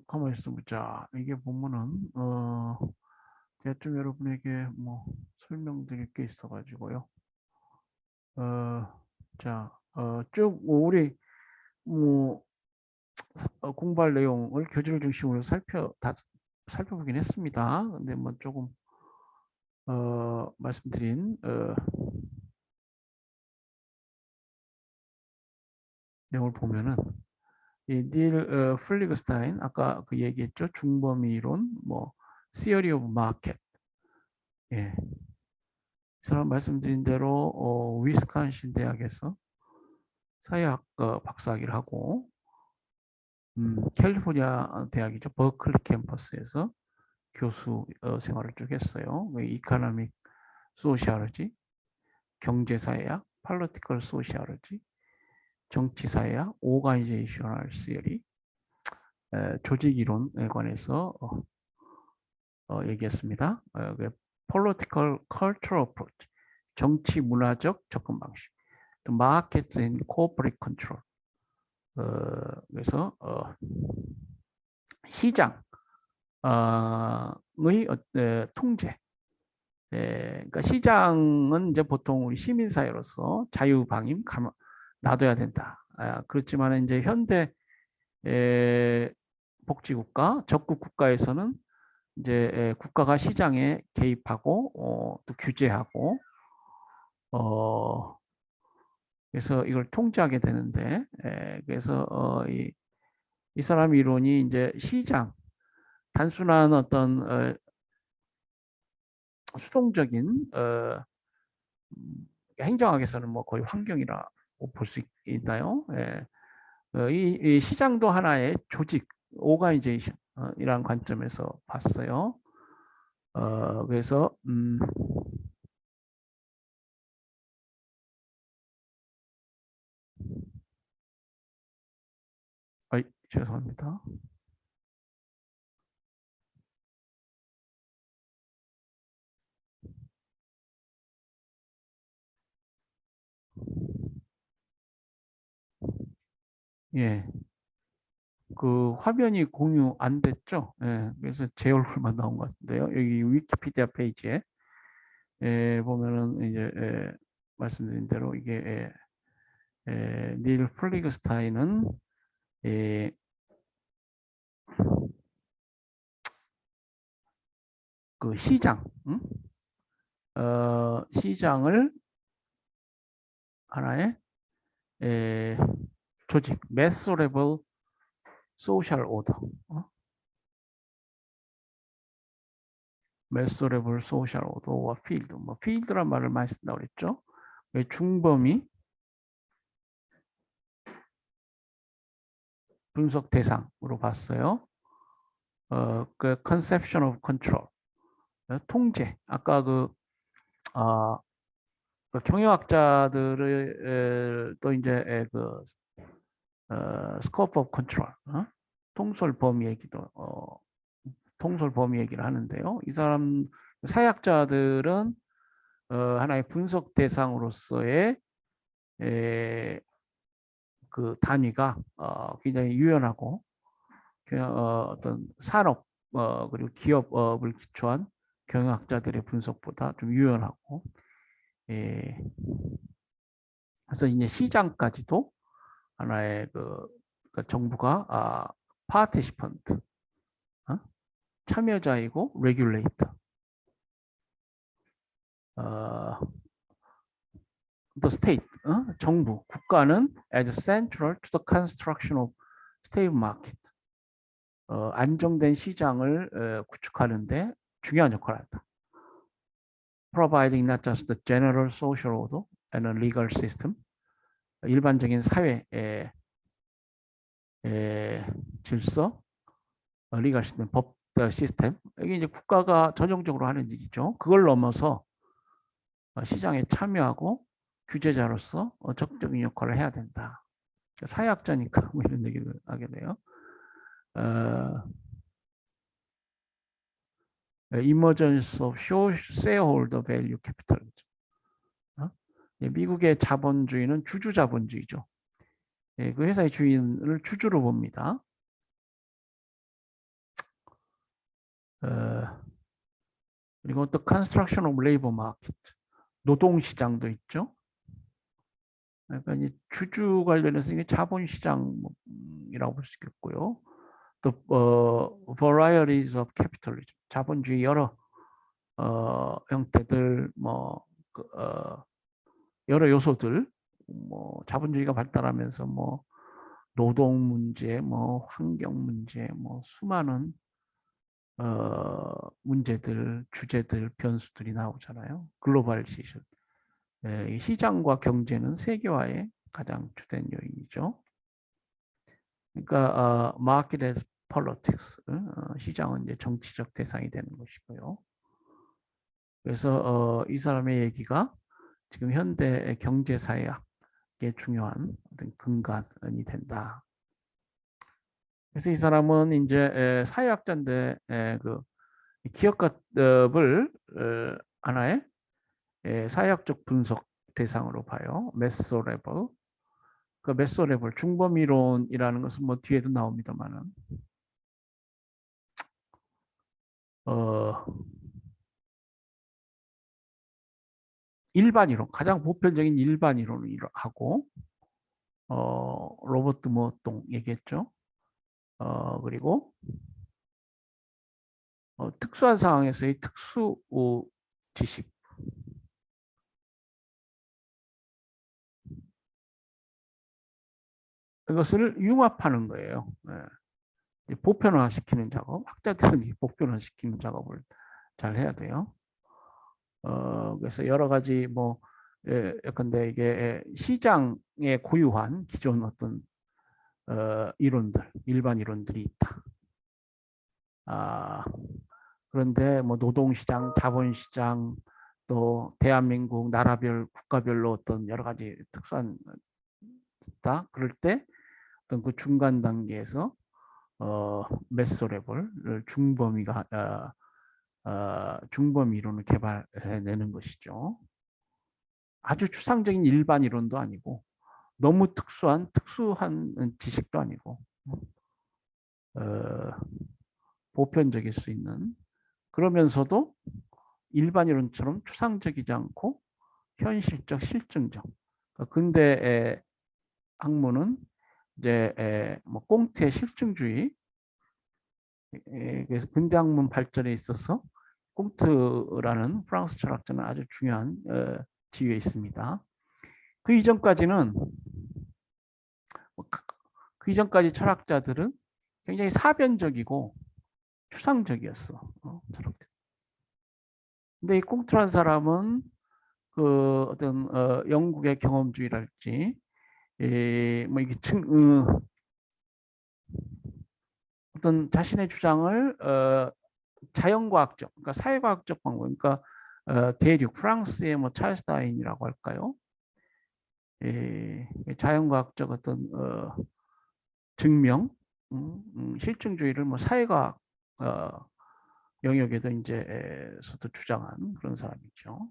가만 있어 보자. 이게 보면은 제가 좀 여러분에게 뭐 설명드릴 게 있어가지고요. 자, 쭉 우리 뭐 공부할 내용을 교재를 중심으로 다 살펴보긴 했습니다. 근데 뭐 조금 말씀드린 내용을 보면은 이닐 플리그스타인 아까 그 얘기했죠. 중범위 이론, 뭐 Theory of Market. 예. 이 사람 말씀드린 대로 위스콘신 대학에서 사회학 박사학위를 하고 캘리포니아 대학이죠. 버클리 캠퍼스에서 교수 생활을 쭉 했어요. 이코노믹 소시올로지, 경제사회학, 팔로티컬 소시올로지, 정치사회학, 오가니제이셔널 시어리, 조직이론에 관해서 얘기했습니다. political cultural approach, 정치 문화적 접근 방식, 또 markets and corporate control. 그래서 시장의 통제. 그러니까 시장은 이제 보통 우리 시민사회로서 자유방임 놔둬야 된다. 그렇지만 이제 현대 복지국가, 적국국가에서는 이제 국가가 시장에 개입하고 또 규제하고 그래서 이걸 통제하게 되는데 그래서 이 사람 이론이 이제 시장 단순한 어떤 수동적인 행정학에서는 뭐 거의 환경이라고 볼 수 있나요? 예. 이 시장도 하나의 조직, 오가니제이션이라는 관점에서 봤어요. 그래서 죄송합니다. 예, 화면이 공유 안 됐죠? 예, 그래서 제 얼굴만 나온 것 같은데요. 여기 위키피디아 페이지에 보면은 이제 말씀드린 대로 이게 닐 플리그스타인은 예, 그 시장, 시장을 하나의 조직, measurable social order, measurable social order와 field, 뭐 field란 말을 많이 쓴다고 그랬죠. 중범위 분석 대상으로 봤어요. 그 conception of control, 통제. 아까 그 경영학자들을 또 이제 scope of control, 통솔 범위 얘기도 통솔 범위 얘기를 하는데요. 이 사약자들은 하나의 분석 대상으로서의 그 단위가 굉장히 유연하고 그냥 어떤 산업 그리고 기업을 기초한 경영학자들의 분석보다 좀 유연하고 예, 그래서 이제 시장까지도 하나의 그 정부가 파티시펀트 참여자이고 레귤레이터 the state 정부 국가는 as central to the construction of stable market 안정된 시장을 구축하는데 중요한 역할을 한다. Providing not just the general social order and a legal system 일반적인 사회 질서, 리갈 시스템, 법 시스템 이게 이제 국가가 전형적으로 하는 일이죠. 그걸 넘어서 시장에 참여하고 규제자로서 적극적인 역할을 해야 된다. 사회학자니까 뭐 이런 얘기를 하게 돼요. Emergence of shareholder value capitalism. 미국의 자본주의는 주주 자본주의죠. 그 회사의 주인을 주주로 봅니다. 그리고 또 construction of labor market, 노동 시장도 있죠. 그러니까 이제 주주 관련해서 이게 자본 시장이라고 볼 수 있겠고요. 또 varieties of capitalism, 자본주의 여러 형태들, 여러 요소들, 자본주의가 발달하면서 노동 문제, 환경 문제, 수많은 문제들, 주제들, 변수들이 나오잖아요. 글로벌리제이션. 시장과 경제는 세계화의 가장 주된 요인이죠. 그러니까 market as politics, 시장은 이제 정치적 대상이 되는 것이고요. 그래서 이 사람의 얘기가 지금 현대 경제사회학의 중요한 어떤 근간이 된다. 그래서 이 사람은 이제 사회학자인데 그 기업을 하나의 사회학적 분석 대상으로 봐요. 메소레벌. 그 메소레벌 중범 이론이라는 것은 뭐 뒤에도 나옵니다만은 일반 이론, 가장 보편적인 일반 이론을 하고 로버트 모똥 얘기했죠. 그리고 특수한 상황에서의 특수 지식. 이것을 융합하는 거예요. 보편화시키는 작업. 학자들은 보편화시키는 작업을 잘 해야 돼요. 그래서 여러 가지 예컨대 이게 시장에 고유한 기존 어떤 이론들, 일반 이론들이 있다. 그런데 노동시장, 자본시장, 또 대한민국 나라별, 국가별로 어떤 여러 가지 특수한 있다. 그럴 때 어떤 그 중간 단계에서 메소레벌을 중범 이론을 개발해내는 것이죠. 아주 추상적인 일반 이론도 아니고 너무 특수한 지식도 아니고 보편적일 수 있는 그러면서도 일반 이론처럼 추상적이지 않고 현실적, 실증적. 근대의 학문은 이제 꽁트의 실증주의. 그래서 근대 학문 발전에 있어서 꽁트라는 프랑스 철학자는 아주 중요한 지위에 있습니다. 그 이전까지는 그 이전까지 철학자들은 굉장히 사변적이고 추상적이었어. 근데 이 꽁트란 사람은 그 어떤 영국의 경험주의랄지 이게 어떤 자신의 주장을 자연과학적, 그러니까 사회과학적 방법, 그러니까 대륙 프랑스의 찰스 다윈이라고 할까요? 자연과학적 어떤 증명, 실증주의를 사회과학 영역에도 이제서도 주장한 그런 사람이죠.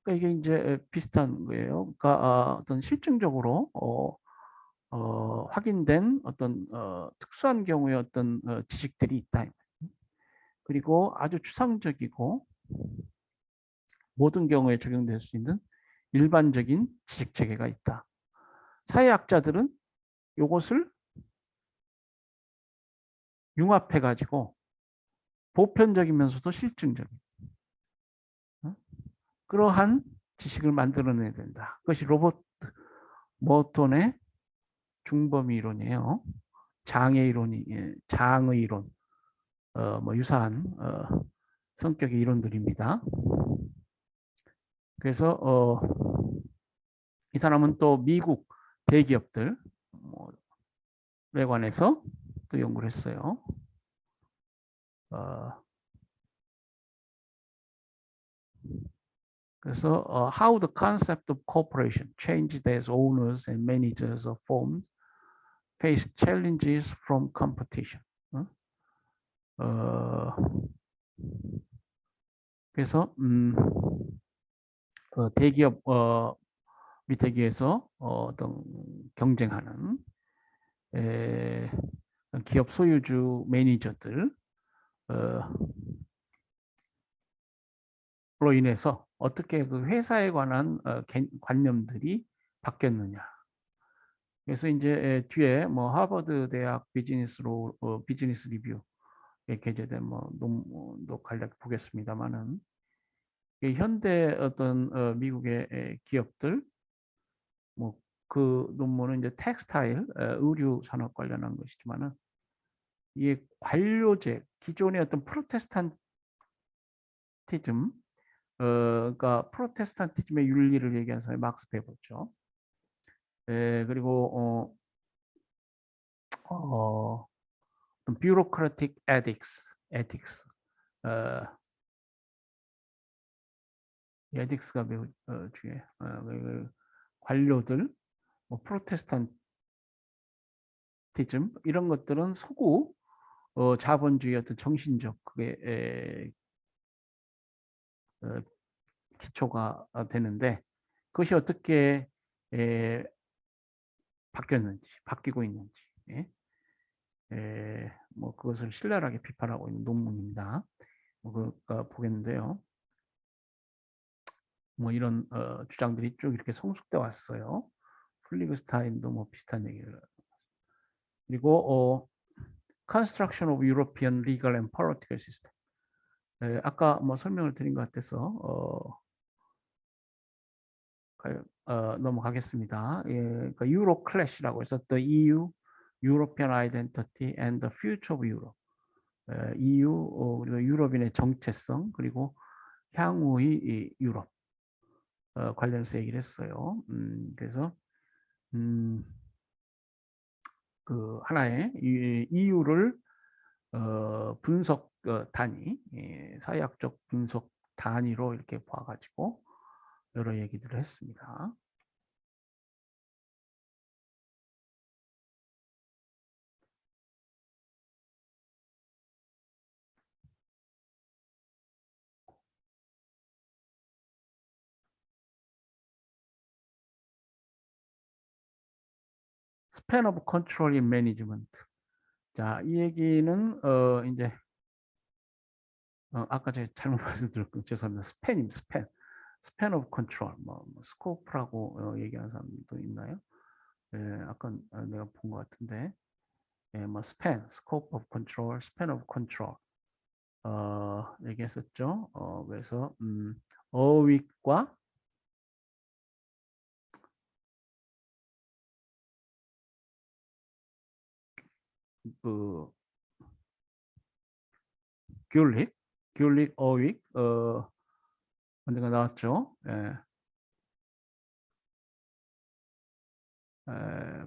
그러니까 이게 이제 비슷한 거예요. 그러니까 어떤 실증적으로 확인된 어떤 특수한 경우의 어떤 지식들이 있다. 그리고 아주 추상적이고 모든 경우에 적용될 수 있는 일반적인 지식 체계가 있다. 사회학자들은 이것을 융합해 가지고 보편적이면서도 실증적인 그러한 지식을 만들어내야 된다. 그것이 로버트 머턴의 중범위 이론이에요. 장애 이론이 장의 이론, 뭐 유사한 성격의 이론들입니다. 그래서 이 사람은 또 미국 대기업들 에 관해서 또 연구를 했어요. 그래서 how the concept of corporation changed as owners and managers of firms face challenges from competition. 그래서 대기업 밑에기에서 어떤 경쟁하는 기업 소유주 매니저들 로 인해서 어떻게 그 회사에 관한 관념들이 바뀌었느냐. 그래서 이제 뒤에 뭐 하버드 대학 비즈니스 리뷰에 게재된 뭐 논문도 간략히 보겠습니다만은 현대 어떤 미국의 기업들 뭐 그 논문은 이제 텍스타일 의류 산업 관련한 것이지만은 이게 관료제 기존의 어떤 프로테스탄티즘 그러니까 프로테스탄티즘의 윤리를 얘기한 사람이 막스 베버죠. 그리고 bureaucratic ethics, 에딕스가 매우 중요해. 관료들, 뭐 프로테스탄티즘 이런 것들은 소구 자본주의 어떤 정신적 그게 기초가 되는데 그것이 어떻게 바뀌고 있는지, 뭐 그것을 신랄하게 비판하고 있는 논문입니다. 그러니까 보겠는데요. 뭐 이런 주장들이 쭉 이렇게 성숙돼 왔어요. 플리그스타인도 뭐 비슷한 얘기를. 그리고 Construction of European Legal and Political System. 아까 뭐 설명을 드린 것 같아서 넘어가겠습니다. 그러니까 유로 클래시라고 해서 The EU, European Identity and the Future of Europe. EU 그리고 유럽인의 정체성 그리고 향후의 유럽 관련해서 얘기를 했어요. 그래서 그 하나의 EU를 분석 단위, 사회학적 분석 단위로 이렇게 봐가지고 여러 얘기들을 했습니다. 스팬 오브 컨트롤 인 매니지먼트. 자, 이 얘기는 이제 아까 제가 잘못 말씀드렸고 죄송합니다. 스팬 오브 컨트롤, 뭐 스코프라고 얘기하는 사람도 있나요? 아까 내가 본 것 같은데, 뭐 스코프 오브 컨트롤, 스팬 오브 컨트롤 얘기했었죠. 그래서 어윅과 그 귤릭, 어윅, 언젠가 나왔죠.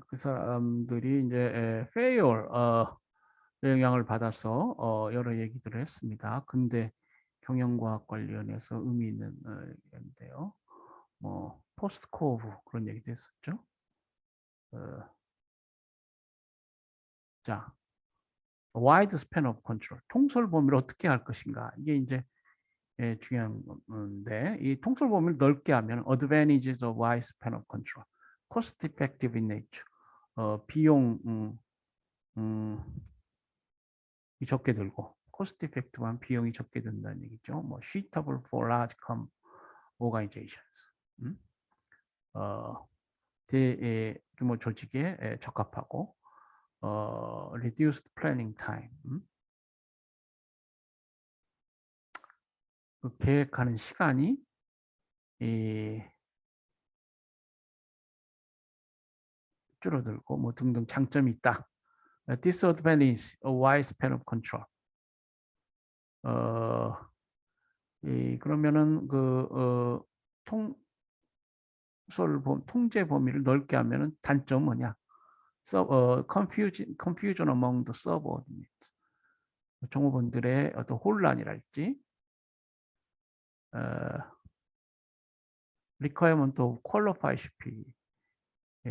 그 사람들이 이제 페이얼 영향을 받아서 여러 얘기들을 했습니다. 근대 경영과학 관련해서 의미 있는 얘기인데요. 뭐 포스트 코브 그런 얘기도 했었죠. 자, wide span of control 통솔 범위를 어떻게 할 것인가 이게 이제 중요한 건데 이 통솔 범위를 넓게 하면 advantages of wide span of control, cost effective in nature, 비용 이 적게 들고 cost effective한 비용이 적게 든다는 얘기죠. 뭐 suitable for large organizations, 대규모 조직에 적합하고 reduced planning time, 그 계획하는 시간이 줄어들고 뭐 등등 장점이 있다. Disadvantage, a wide span of control. 그러면은 통제 범위를 넓게 하면은 단점 뭐냐? confusion among the subordinates. 종업원들의 어떤 혼란이랄지, requirement of qualified superior.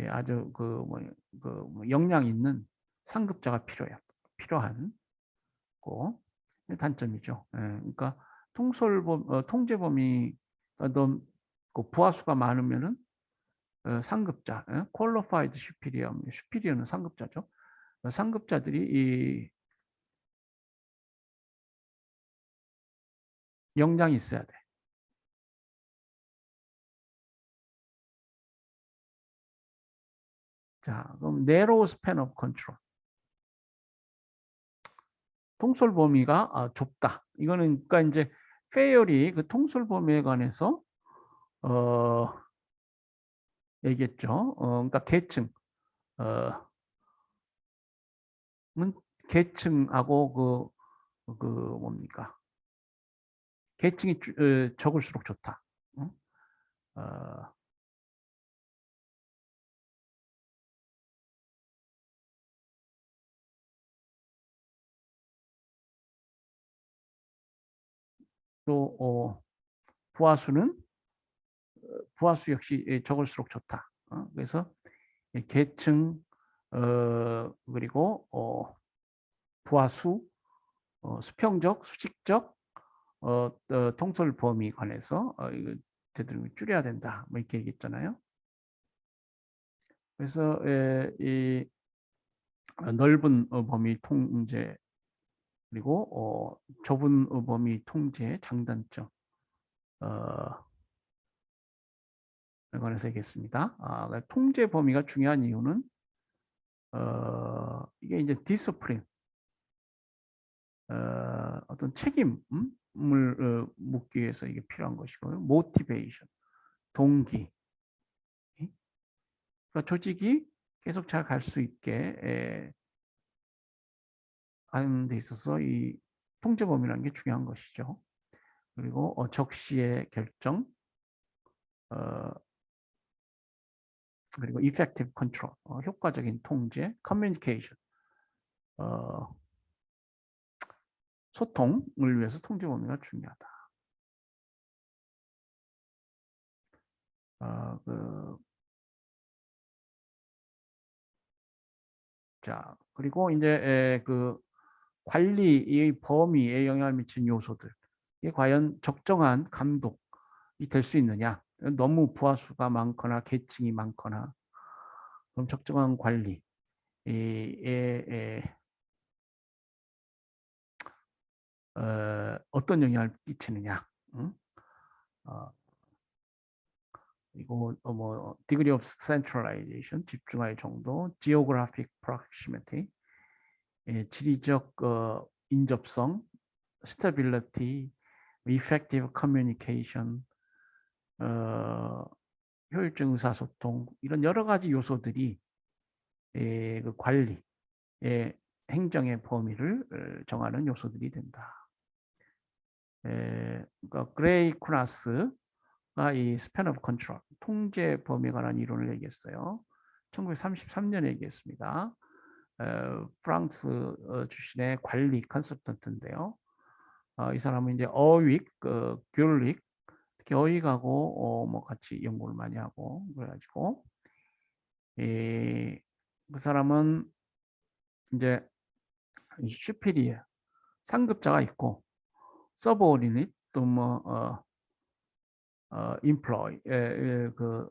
아주 역량 있는 상급자가 필요한 거 단점이죠. 그러니까 통제 범위가 너무 부하수가 많으면은 상급자, qualified superior는 상급자죠. 상급자들이 이 역량이 있어야 돼. 자, 그럼 narrow span of control. 통솔 범위가 좁다. 이거는 그러니까 이제 페이얼이 그 통솔 범위에 관해서 얘기했죠. 그러니까 계층하고 뭡니까? 계층이 적을수록 좋다. 또 부하수 역시 적을수록 좋다. 그래서 계층 그리고 부하수, 수평적, 수직적 통솔 범위 관해서 이거 되도록 줄여야 된다. 뭐 이렇게 얘기했잖아요. 그래서 이 넓은 범위 통제 그리고 좁은 범위 통제의 장단점 관해서 얘기했습니다. 통제 범위가 중요한 이유는 이게 이제 디스플린, 어떤 책임을 묻기 위해서 이게 필요한 것이고요. 모티베이션, 동기. 그러니까 조직이 계속 잘 갈 수 있게 하는 데 있어서 이 통제 범위라는 게 중요한 것이죠. 그리고 적시의 결정, 그리고 effective control, 효과적인 통제, communication, 소통을 위해서 통제 범위가 중요하다. 자, 그리고 이제 그 관리의 범위에 영향을 미치는 요소들, 이게 과연 적정한 감독이 될 수 있느냐? 너무 부하수가 많거나 계층이 많거나, 그럼 적정한 관리에 어떤 영향을 끼치느냐? 그리고 뭐 degree of centralization, 집중할 정도, geographic proximity, 지리적 인접성, stability, effective communication, 효율적 의사소통, 이런 여러 가지 요소들이 그 관리, 행정의 범위를 정하는 요소들이 된다. 그러니까 그레이 쿠나스가 이 span of control, 통제 범위에 관한 이론을 얘기했어요. 1933년에 얘기했습니다. 프랑스 출신의 관리 컨설턴트인데요. 이 사람은 이제 어윅, 귤릭, 특히 어윅하고 뭐 같이 연구를 많이 하고 그래가지고 그 사람은 이제 슈피리어 상급자가 있고 서브오디닛 또 뭐 employ, 그